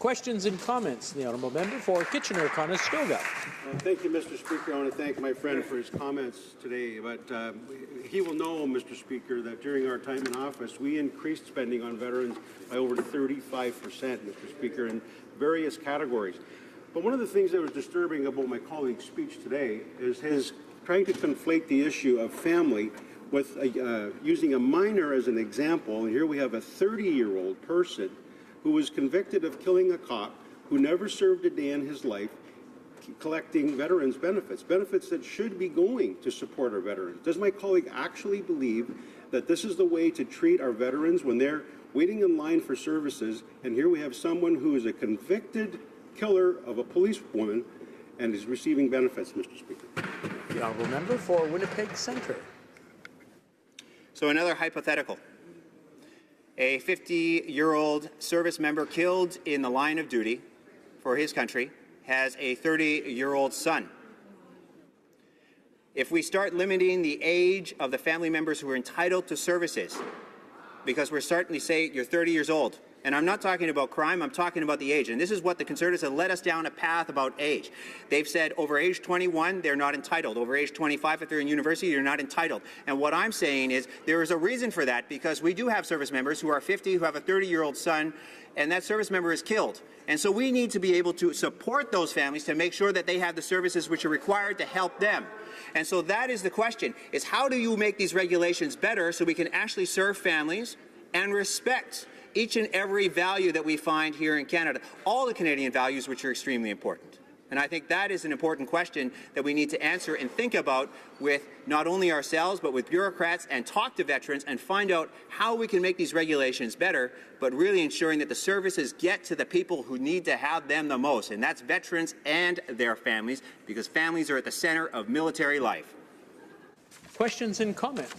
Questions and comments? The honourable member for Kitchener-Conestoga. Thank you, Mr. Speaker. I want to thank my friend for his comments today. But he will know, Mr. Speaker, that during our time in office, we increased spending on veterans by over 35%, Mr. Speaker, in various categories. But one of the things that was disturbing about my colleague's speech today is his trying to conflate the issue of family with using a minor as an example. And here we have a 30-year-old person who was convicted of killing a cop who never served a day in his life, collecting veterans' benefits, benefits that should be going to support our veterans. Does my colleague actually believe that this is the way to treat our veterans when they're waiting in line for services? And here we have someone who is a convicted killer of a policewoman and is receiving benefits, Mr. Speaker. The honourable member for Winnipeg Centre. So another hypothetical. A 50-year-old service member killed in the line of duty for his country has a 30-year-old son. If we start limiting the age of the family members who are entitled to services, because we're starting to say you're 30 years old, and I'm not talking about crime, I'm talking about the age. And this is what the Conservatives have led us down a path about age. They've said over age 21, they're not entitled. Over age 25, if they're in university, you're not entitled. And what I'm saying is there is a reason for that, because we do have service members who are 50, who have a 30-year-old son, and that service member is killed. And so we need to be able to support those families to make sure that they have the services which are required to help them. And so that is the question, is how do you make these regulations better so we can actually serve families and respect each and every value that we find here in Canada, all the Canadian values which are extremely important. And I think that is an important question that we need to answer and think about with not only ourselves but with bureaucrats, and talk to veterans and find out how we can make these regulations better, but really ensuring that the services get to the people who need to have them the most, and that's veterans and their families, because families are at the center of military life. Questions and comments?